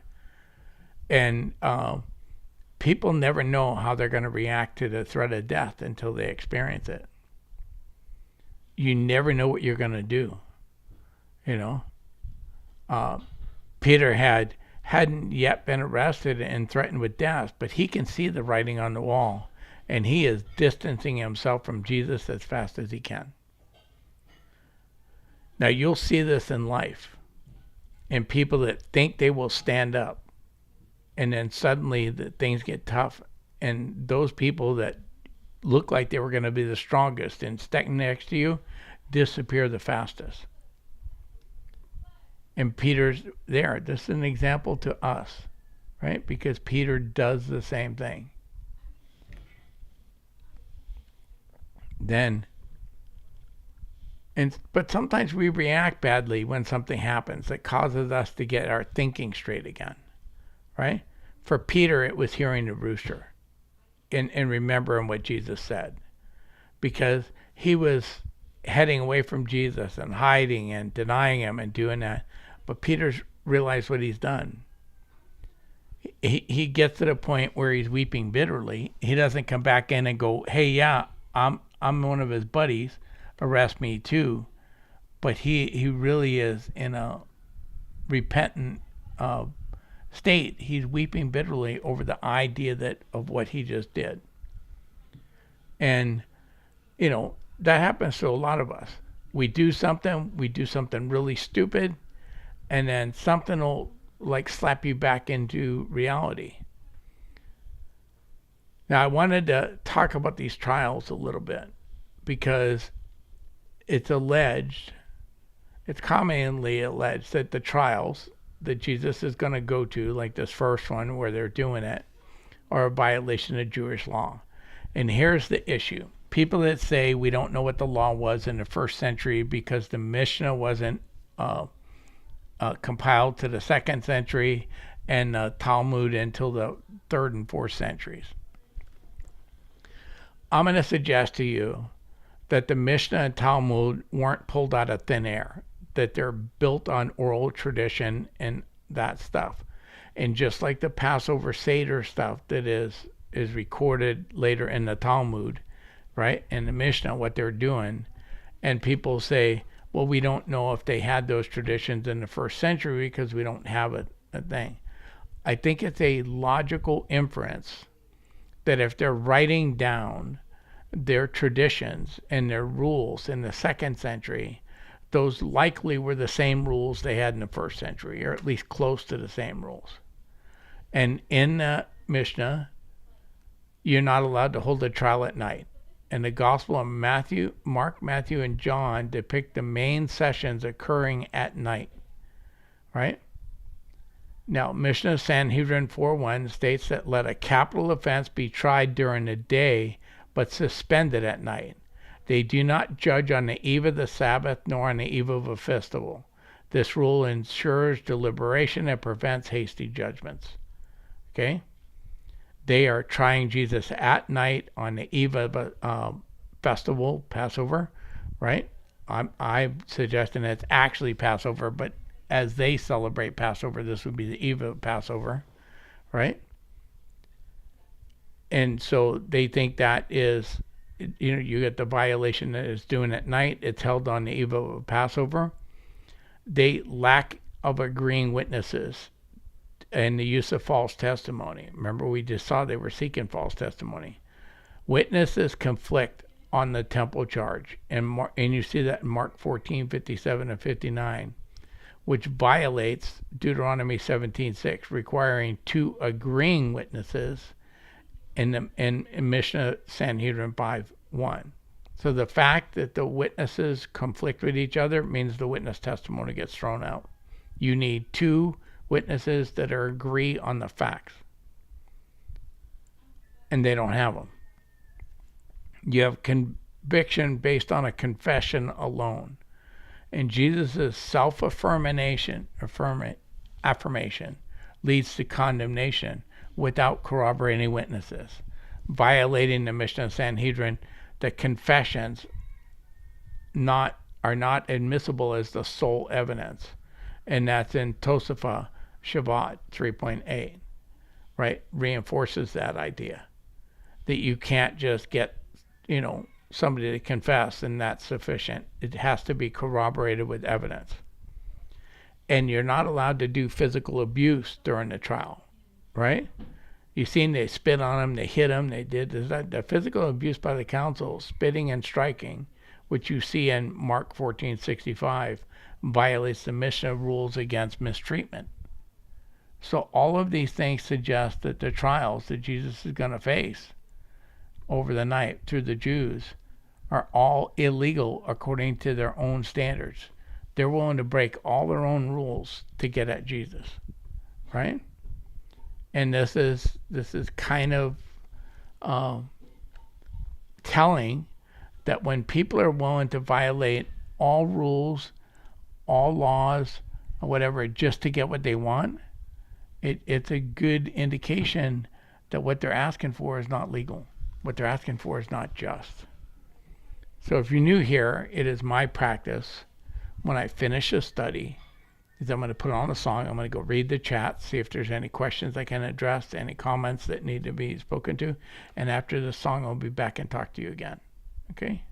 And people never know how they're going to react to the threat of death until they experience it. You never know what you're going to do. You know, Peter hadn't yet been arrested and threatened with death, but he can see the writing on the wall, and he is distancing himself from Jesus as fast as he can. Now you'll see this in life, in people that think they will stand up, and then suddenly things get tough, and those people that look like they were going to be the strongest and standing next to you disappear the fastest. And Peter's there. This is an example to us, right? Because Peter does the same thing. Then But sometimes we react badly when something happens that causes us to get our thinking straight again, right? For Peter, it was hearing the rooster and remembering what Jesus said, because he was heading away from Jesus and hiding and denying him and doing that. But Peter's realized what he's done. He gets to the point where he's weeping bitterly. He doesn't come back in and go, "Hey, yeah, I'm one of his buddies. Arrest me too." But he really is in a repentant state. He's weeping bitterly over the idea that of what he just did. And that happens to a lot of us. We do something really stupid, and then something will like slap you back into reality. Now, I wanted to talk about these trials a little bit because it's commonly alleged that the trials that Jesus is going to go to, like this first one where they're doing it, are a violation of Jewish law. And here's the issue. People that say we don't know what the law was in the first century because the Mishnah wasn't compiled to the second century and the Talmud until the 3rd and 4th centuries. I'm going to suggest to you that the Mishnah and Talmud weren't pulled out of thin air, that they're built on oral tradition and that stuff. And just like the Passover Seder stuff that is recorded later in the Talmud, right, in the Mishnah, what they're doing, and people say, well, we don't know if they had those traditions in the first century because we don't have a thing. I think it's a logical inference that if they're writing down their traditions and their rules in the second century, those likely were the same rules they had in the first century, or at least close to the same rules. And in the Mishnah, you're not allowed to hold a trial at night. And the Gospel of Mark, Matthew, and John depict the main sessions occurring at night, right? Now, Mishnah Sanhedrin 4:1 states that let a capital offense be tried during the day, but suspended at night. They do not judge on the eve of the Sabbath nor on the eve of a festival. This rule ensures deliberation and prevents hasty judgments. Okay? They are trying Jesus at night on the eve of a festival, Passover, right? I'm suggesting it's actually Passover, but as they celebrate Passover, this would be the eve of Passover, right? And so they think that is, you get the violation that it's doing at night. It's held on the eve of Passover. They lack of agreeing witnesses and the use of false testimony. Remember, we just saw they were seeking false testimony. Witnesses conflict on the temple charge, and you see that in Mark 14:57 and 59, which violates Deuteronomy 17:6, requiring 2 agreeing witnesses in Mishnah Sanhedrin 5:1. So the fact that the witnesses conflict with each other means the witness testimony gets thrown out. You need 2 witnesses that agree on the facts, and they don't have them. You have conviction based on a confession alone, and Jesus' affirmation leads to condemnation without corroborating witnesses, violating the Mishnah Sanhedrin. The confessions are not admissible as the sole evidence, and that's in Tosafah Shabbat 3.8, right? Reinforces that idea that you can't just get, somebody to confess and that's sufficient. It has to be corroborated with evidence. And you're not allowed to do physical abuse during the trial, right? You've seen they spit on him, they hit him, they did the physical abuse by the council, spitting and striking, which you see in Mark 14:65, violates the Mishnah rules against mistreatment. So all of these things suggest that the trials that Jesus is going to face over the night through the Jews are all illegal according to their own standards. They're willing to break all their own rules to get at Jesus, right? And this is kind of telling that when people are willing to violate all rules, all laws, or whatever, just to get what they want, it's a good indication that what they're asking for is not legal. What they're asking for is not just. So if you're new here, it is my practice when I finish a study is I'm going to put on a song. I'm going to go read the chat, see if there's any questions I can address, any comments that need to be spoken to. And after the song, I'll be back and talk to you again. Okay?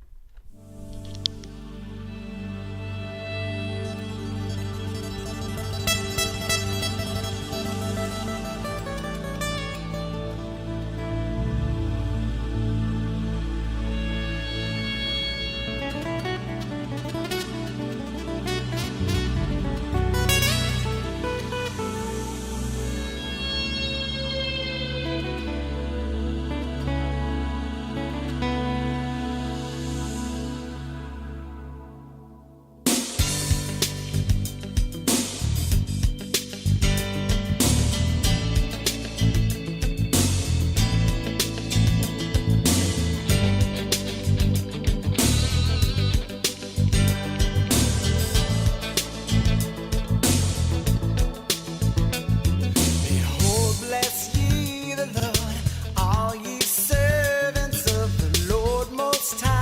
Behold, bless ye the Lord, all ye servants of the Lord Most High,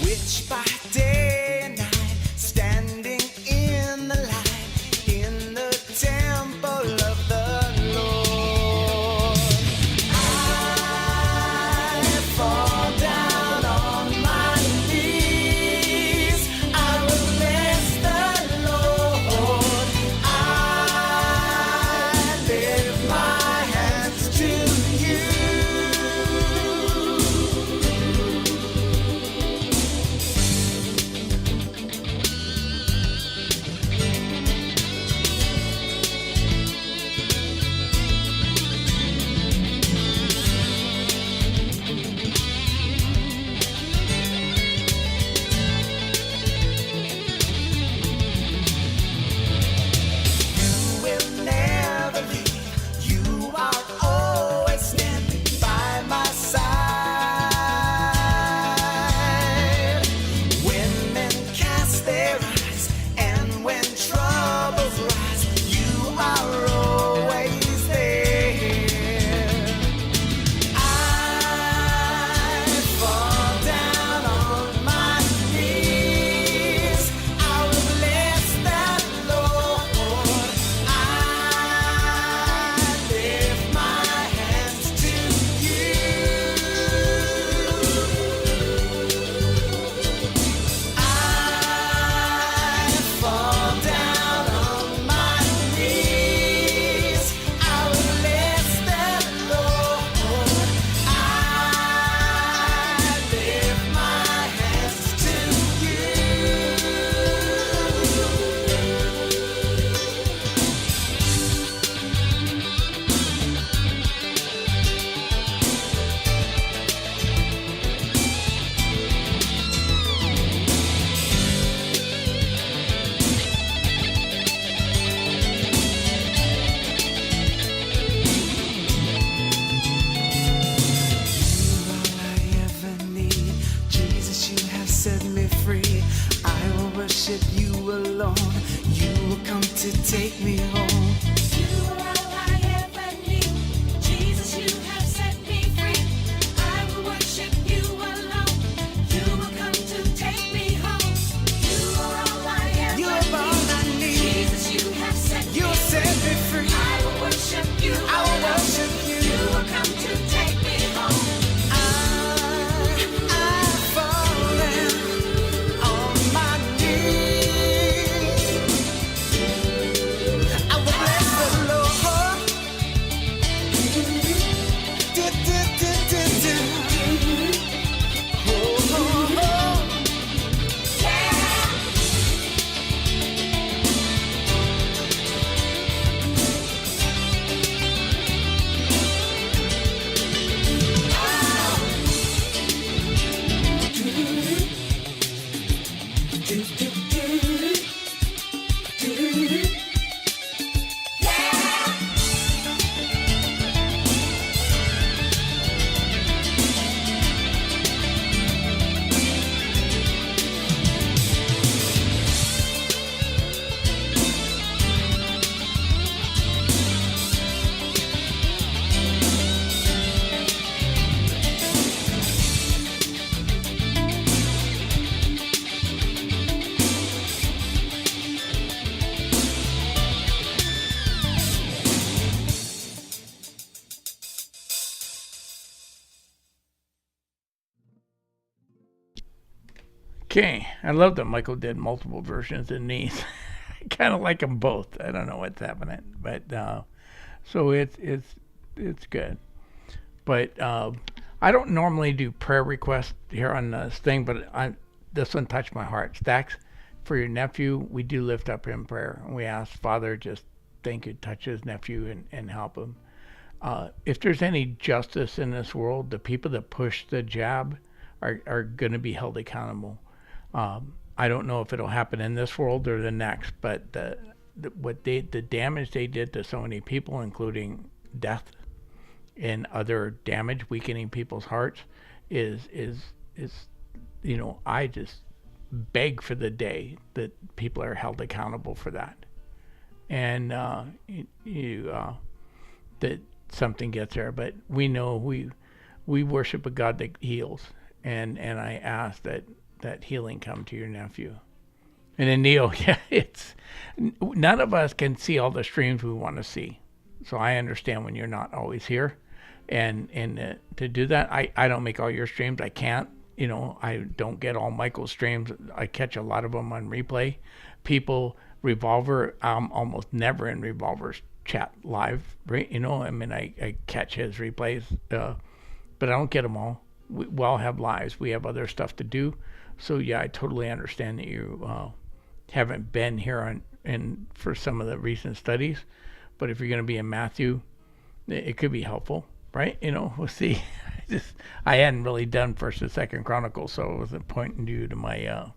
which by day and night, standing in the light, in the temple of the Lord. I fall down on my knees, I will bless the Lord. I lift my hands to you. You will never leave. You are always standing by my side. When men cast their eyes and when troubles rise, you are always there. I fall down on my knees, I will bless the Lord. I lift my hands to you. I fall down on my knees, I will bless the Lord. I lift my hands to you. All I ever need, Jesus, you have set me free. I will worship you alone. You will come to take me home. You are all I ever need. Jesus, you have set me free. I will worship you alone. You will come to take me home. You are all I ever You are all I need. need. Jesus, you have set me You set me free. I will worship you I will alone. worship you. You will come to take me home. I fall down on my knees. I will bless Okay, I love that Michael did multiple versions of these. I kind of like them both. I don't know what's happening, but so it's good. But I don't normally do prayer requests here on this thing, but this one touched my heart. Stacks, for your nephew, we do lift up in prayer. And we ask Father, just thank you, touch his nephew and help him. If there's any justice in this world, the people that push the jab are going to be held accountable. I don't know if it'll happen in this world or the next, but the damage they did to so many people, including death and other damage, weakening people's hearts, is I just beg for the day that people are held accountable for that, and that something gets there. But we know we worship a God that heals, and I ask that healing come to your nephew. And then Neil, yeah, it's none of us can see all the streams we want to see, so I understand when you're not always here. And to do that, I don't make all your streams. I can't. I don't get all Michael's streams. I catch a lot of them on replay. People, Revolver, I'm almost never in Revolver's chat live, right? I catch his replays, but I don't get them all. We all have lives. We have other stuff to do. So yeah, I totally understand that you haven't been here for some of the recent studies. But if you're going to be in Matthew, it could be helpful. Right, we'll see. I hadn't really done First and Second Chronicles, so it was pointing you to my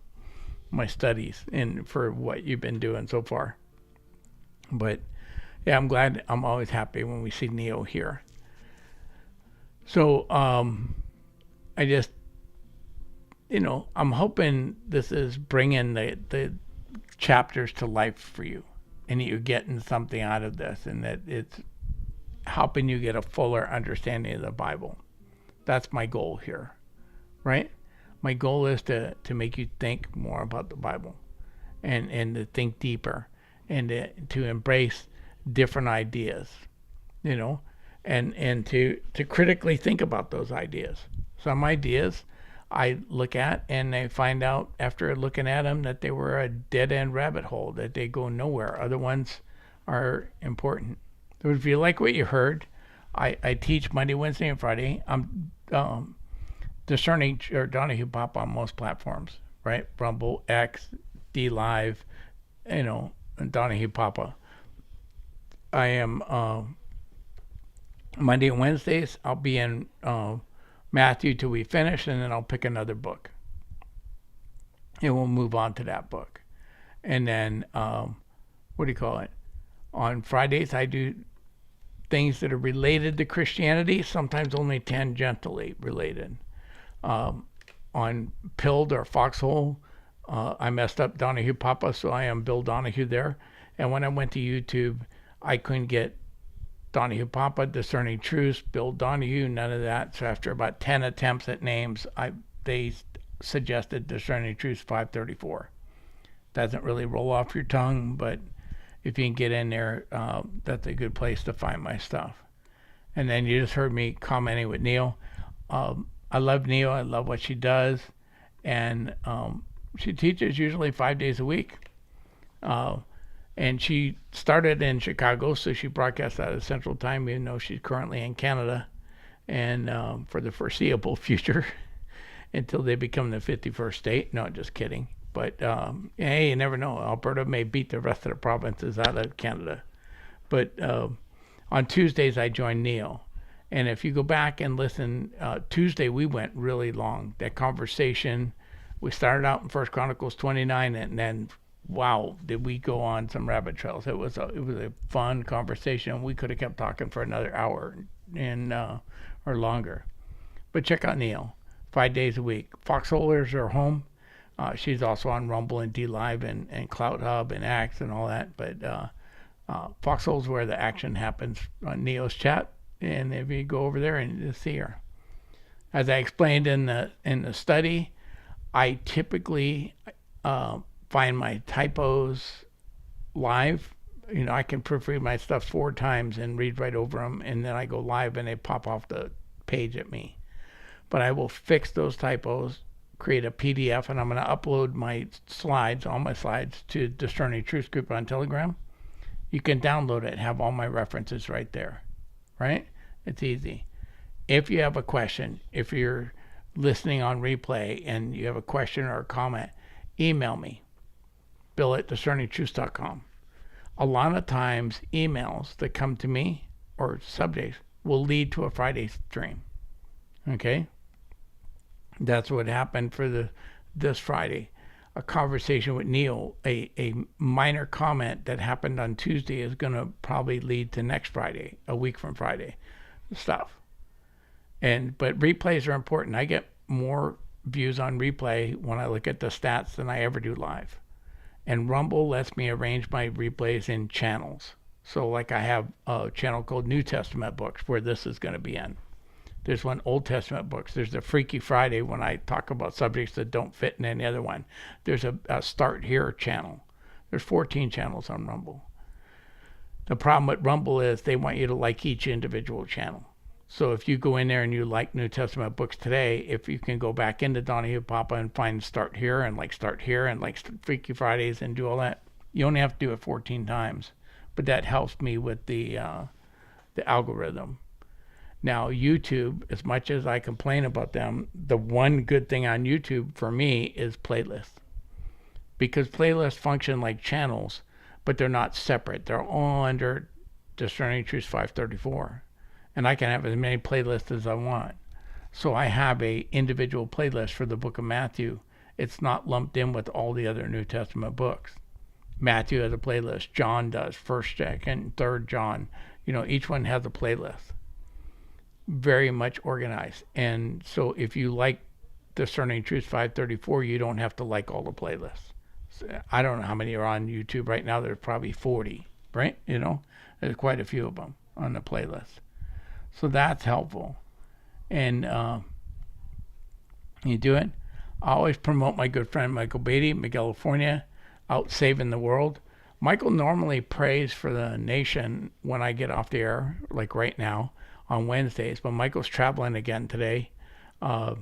studies and for what you've been doing so far. But yeah, I'm always happy when we see Neo here. So I just, I'm hoping this is bringing the chapters to life for you, and that you're getting something out of this, and that it's helping you get a fuller understanding of the Bible. That's my goal here, right? My goal is to make you think more about the Bible, and to think deeper, and to embrace different ideas, and to critically think about those ideas. Some ideas I look at and I find out after looking at them that they were a dead-end rabbit hole, that they go nowhere. Other ones are important. So if you like what you heard, I teach Monday, Wednesday, and Friday. I'm Discerning or Donahue Pop on most platforms, right? Rumble, X, D Live, and Donahue Papa. I am Monday and Wednesdays. I'll be in Matthew till we finish, and then I'll pick another book, and we'll move on to that book. And then on Fridays, I do things that are related to Christianity, sometimes only tangentially related. On Pilled or Foxhole, I messed up Donahue Papa, so I am Bill Donahue there. And when I went to YouTube, I couldn't get Donahue Papa, Discerning Truths, Bill Donahue, none of that. So after about 10 attempts at names, they suggested Discerning Truths 534. Doesn't really roll off your tongue, but if you can get in there, that's a good place to find my stuff. And then you just heard me commenting with Neil. I love Neil. I love what she does. And she teaches usually 5 days a week. And she started in Chicago, so she broadcasts out of Central Time, even though she's currently in Canada. And for the foreseeable future, until they become the 51st state. No, just kidding. But hey, you never know. Alberta may beat the rest of the provinces out of Canada. But on Tuesdays, I join Neil. And if you go back and listen, Tuesday we went really long. That conversation, we started out in 1 Chronicles 29, and then, wow, did we go on some rabbit trails. It was a fun conversation. We could have kept talking for another hour and or longer. But check out Neil, 5 days a week. Foxholers are home. She's also on Rumble and D Live and Cloud Hub and Axe and all that. But Foxhole's where the action happens on Neo's chat. And if you go over there and you see her, as I explained in the study, I typically find my typos live. I can proofread my stuff 4 times and read right over them, and then I go live and they pop off the page at me. But I will fix those typos create a PDF, and I'm going to upload my slides, all my slides, to Discerning Truth group on Telegram. You can download it, have all my references right there, right? It's easy. If you have a question, if you're listening on replay and you have a question or a comment, email me, bill@discerningtruth.com. A lot of times, emails that come to me or subjects will lead to a Friday stream. Okay? That's what happened for this Friday. A conversation with Neil, a minor comment that happened on Tuesday is going to probably lead to next Friday, a week from Friday stuff. But replays are important. I get more views on replay when I look at the stats than I ever do live. And Rumble lets me arrange my replays in channels. So like I have a channel called New Testament Books where this is going to be in. There's one Old Testament books. There's the Freaky Friday when I talk about subjects that don't fit in any other one. There's a Start Here channel. There's 14 channels on Rumble. The problem with Rumble is they want you to like each individual channel. So if you go in there and you like New Testament books today, if you can go back into Donahue Papa and find Start Here and like Freaky Fridays and do all that, you only have to do it 14 times. But that helps me with the algorithm. Now, YouTube, as much as I complain about them, the one good thing on YouTube for me is playlists. Because playlists function like channels, but they're not separate. They're all under Discerning Truth 534. And I can have as many playlists as I want. So I have a individual playlist for the book of Matthew. It's not lumped in with all the other New Testament books. Matthew has a playlist. John does. 1st, 2nd, 3rd John. Each one has a playlist. Very much organized. And so if you like Discerning Truth 534, you don't have to like all the playlists. So I don't know how many are on YouTube right now. There's probably 40, right? There's quite a few of them on the playlist. So that's helpful. And you do it. I always promote my good friend Michael Beatty, California, out saving the world. Michael normally prays for the nation when I get off the air, like right now, on Wednesdays. But Michael's traveling again today. I'll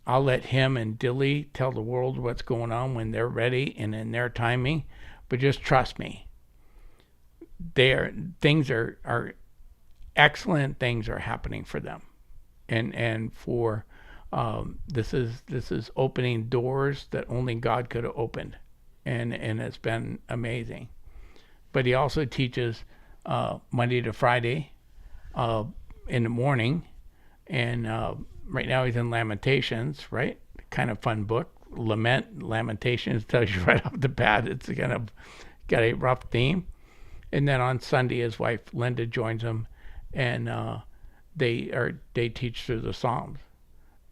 let him and Dilly tell the world what's going on when they're ready and in their timing. But just trust me. Things are excellent things are happening for them, and for this is opening doors that only God could have opened, and it's been amazing. But he also teaches Monday to Friday in the morning, and right now he's in Lamentations, right? Kind of fun book. Lamentations tells you right off the bat it's kind of got a rough theme. And then on Sunday his wife Linda joins him, and they teach through the Psalms.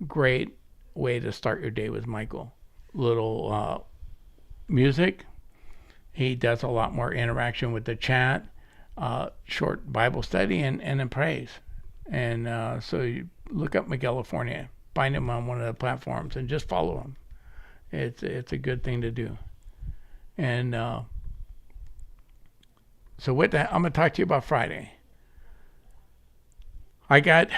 Great way to start your day with Michael. Little music. He does a lot more interaction with the chat, short Bible study, and then praise. And so you look up California, find him on one of the platforms, and just follow him. It's a good thing to do. And so with that, I'm going to talk to you about Friday. I got,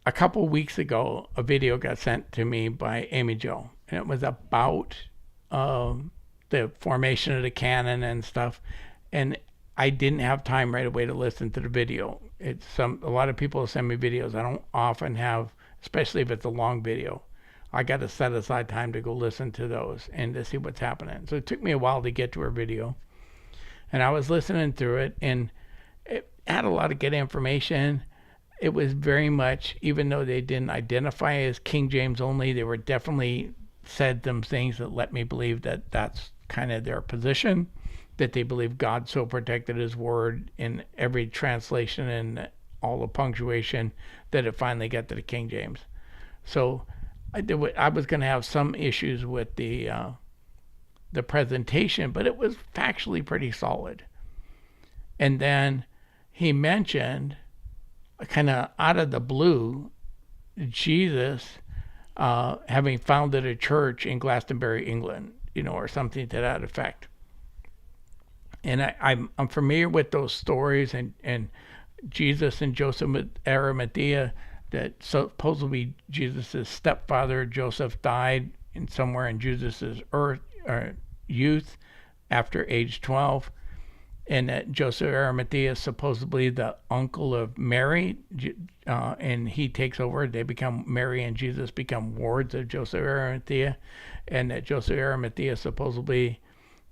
a couple weeks ago, a video got sent to me by Amy Jo, and it was about the formation of the canon and stuff, and I didn't have time right away to listen to the video. A lot of people send me videos. I don't often have, especially if it's a long video. I got to set aside time to go listen to those and to see what's happening. So it took me a while to get to her video, and I was listening through it, and it had a lot of good information. It was very much, even though they didn't identify as King James only, they were definitely said some things that let me believe that that's kind of their position, that they believe God so protected his word in every translation and all the punctuation that it finally got to the King James. So I was going to have some issues with the presentation, but it was factually pretty solid. And then he mentioned, kind of out of the blue, Jesus having founded a church in Glastonbury, England, or something to that effect. And I'm familiar with those stories, and Jesus and Joseph Arimathea, that supposedly Jesus' stepfather Joseph died somewhere in Jesus' youth after age 12, and that Joseph Arimathea is supposedly the uncle of Mary, and he takes over. Mary and Jesus become wards of Joseph Arimathea, and that Joseph Arimathea is supposedly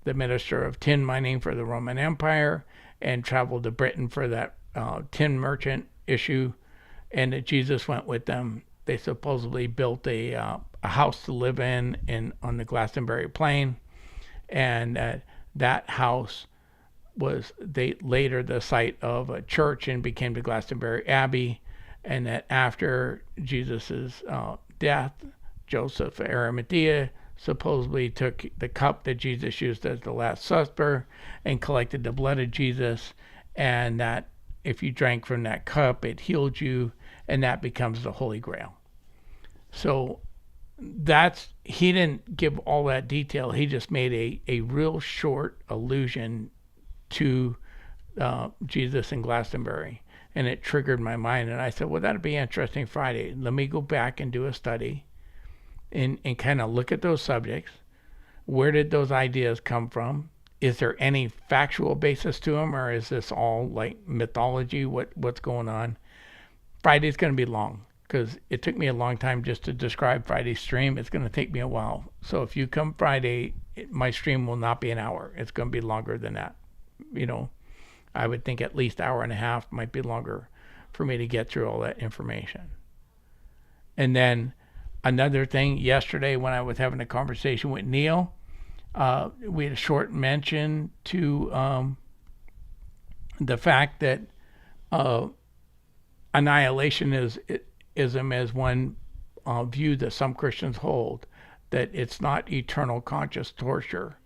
the minister of tin mining for the Roman Empire and traveled to Britain for that tin merchant issue, and that Jesus went with them. They supposedly built a house to live in on the Glastonbury Plain, and that house was later the site of a church and became the Glastonbury Abbey, and that after Jesus' death, Joseph Arimathea supposedly took the cup that Jesus used as the Last Supper and collected the blood of Jesus, and that if you drank from that cup, it healed you, and that becomes the Holy Grail. So he didn't give all that detail. He just made a real short allusion to Jesus in Glastonbury, and it triggered my mind, and I said, well, that'd be interesting Friday. Let me go back and do a study and kind of look at those subjects. Where did those ideas come from? Is there any factual basis to them, or is this all like mythology? What's going on? Friday's going to be long because it took me a long time just to describe Friday's stream. It's going to take me a while. So if you come Friday, my stream will not be an hour. It's going to be longer than that. I would think at least hour and a half, might be longer for me to get through all that information. And then another thing, yesterday when I was having a conversation with Neil, we had a short mention to the fact that annihilationism is one view that some Christians hold, that it's not eternal conscious torture.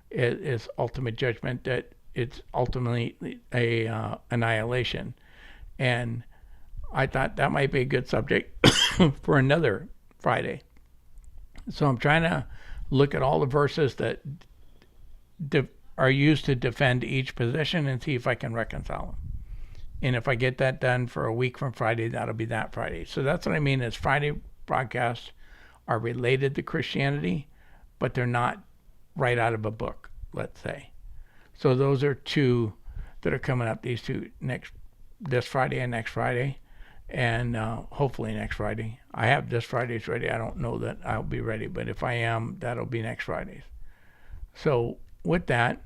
It is ultimate judgment, that it's ultimately a annihilation. And I thought that might be a good subject for another Friday. So I'm trying to look at all the verses that are used to defend each position and see if I can reconcile them. And if I get that done for a week from Friday, that'll be that Friday. So that's what I mean is Friday broadcasts are related to Christianity, but they're not right out of a book, let's say. So those are two that are coming up, these two, this Friday and next Friday, and hopefully next Friday. I have this Friday's ready. I don't know that I'll be ready, but if I am, that'll be next Friday's. So with that,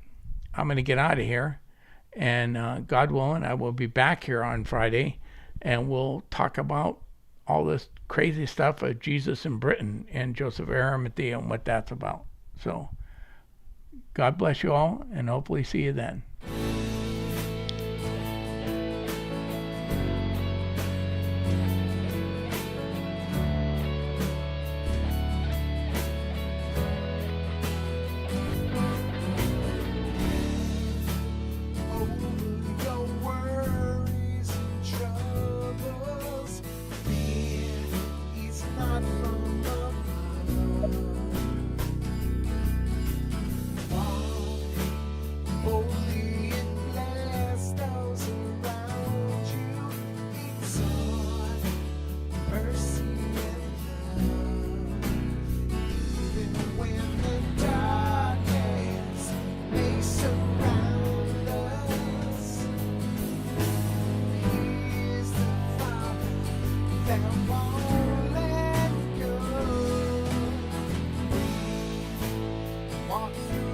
I'm going to get out of here, and God willing, I will be back here on Friday, and we'll talk about all this crazy stuff of Jesus in Britain and Joseph Arimathea and what that's about. So God bless you all, and hopefully see you then. Walk through